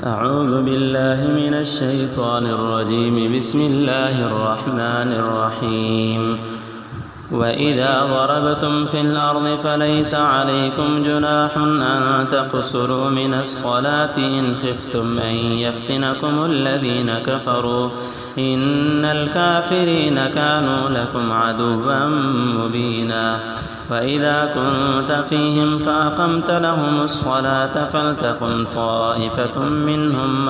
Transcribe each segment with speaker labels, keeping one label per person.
Speaker 1: أعوذ بالله من الشيطان الرجيم. بسم الله الرحمن الرحيم. وإذا ضربتم في الأرض فليس عليكم جناح أن تقصروا من الصلاة إن خفتم أن يفتنكم الذين كفروا إن الكافرين كانوا لكم عدوا مبينا. وإذا كنت فيهم فأقمت لهم الصلاة فلتقم طائفة منهم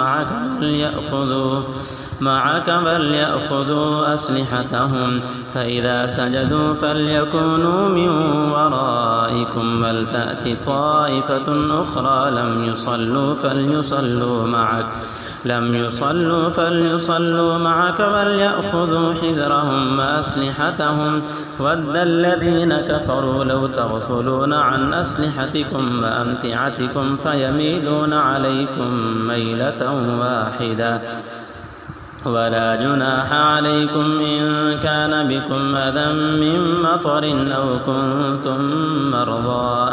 Speaker 1: معك فليأخذوا أسلحتهم فإذا سجدوا فليكونوا من ورائكم ولتأت طائفة أخرى لم يصلوا فليصلوا معك وليأخذوا حذرهم وأسلحتهم ود الذين كفروا لو تغفلون عن أسلحتكم وأمتعتكم فيميلون عليكم ميلة واحدة. ولا جناح عليكم إن كان بكم أذى من مطر أو كنتم مرضى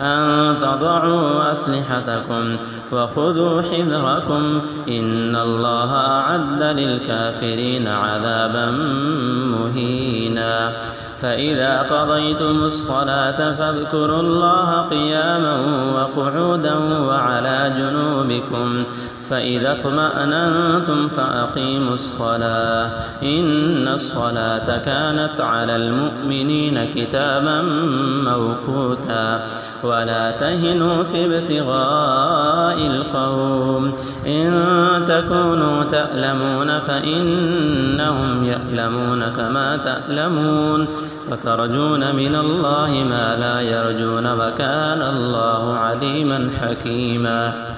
Speaker 1: أن تضعوا أسلحتكم وخذوا حذركم إن الله أعد للكافرين عذابا مهينا. فإذا قضيتم الصلاة فاذكروا الله قياما وقعودا وعلى جنوبكم فإذا اطمأننتم فأقيموا الصلاة إن الصلاة كانت على المؤمنين كتابا موقوتا. ولا تهنوا في ابتغاء القوم إن تكونوا تألمون فإنهم يألمون كما تألمون وترجون من الله ما لا يرجون وكان الله عليما حكيما.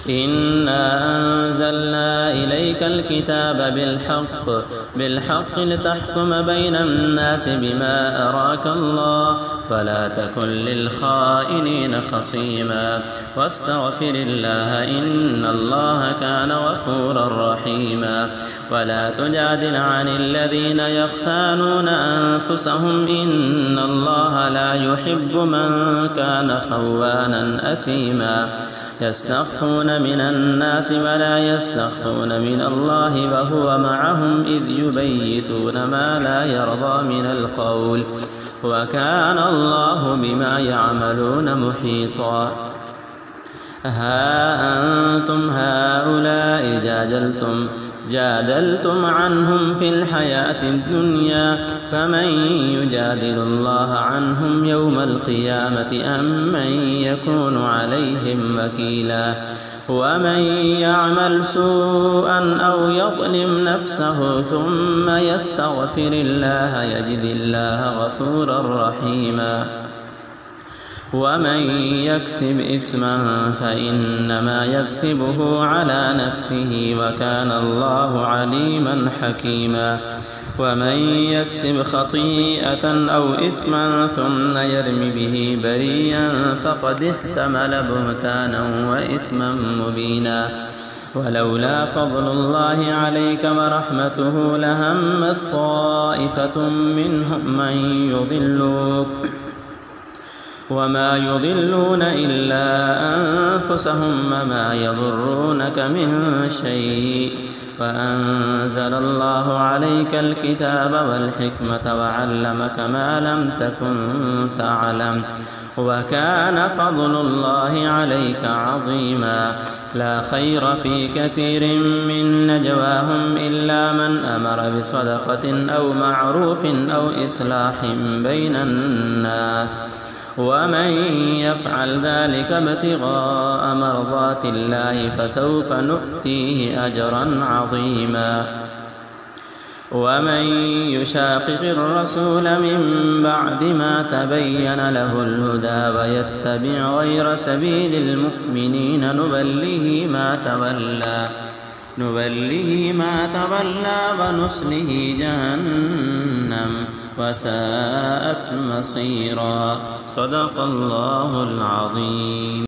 Speaker 1: إنا أنزلنا إليك الكتاب بالحق لتحكم بين الناس بما أراك الله فلا تكن للخائنين خصيما واستغفر الله إن الله كان غفورا رحيما. ولا تجادل عن الذين يختانون أنفسهم إن الله لا يحب من كان خوانا أثيما. يستخفون من الناس ولا يستخفون من الله وهو معهم إذ يبيتون ما لا يرضى من القول وكان الله بما يعملون محيطا. ها أنتم هؤلاء جادلتم عنهم في الحياة الدنيا فمن يجادل الله عنهم يوم القيامة أم من يكون عليهم وكيلا. ومن يعمل سوءا أو يظلم نفسه ثم يستغفر الله يجد الله غفورا رحيما. ومن يكسب إثما فإنما يكسبه على نفسه وكان الله عليما حكيما. ومن يكسب خطيئة أو إثما ثم يرم به بريئا فقد احتمل بهتانا وإثما مبينا. ولولا فضل الله عليك ورحمته لهمت طائفة منهم من يضلوك وما يضلون إلا أنفسهم وما يضرونك من شيء. فأنزل الله عليك الكتاب والحكمة وعلمك ما لم تكن تعلم وكان فضل الله عليك عظيما. لا خير في كثير من نجواهم إلا من أمر بصدقة أو معروف أو إصلاح بين الناس ومن يفعل ذلك ابتغاء مرضات الله فسوف نؤتيه أجرا عظيما. ومن يشاقق الرسول من بعد ما تبين له الهدى ويتبع غير سبيل المؤمنين نبله ما تولى ونصله جهنم وساءت مصيرا. صدق الله العظيم.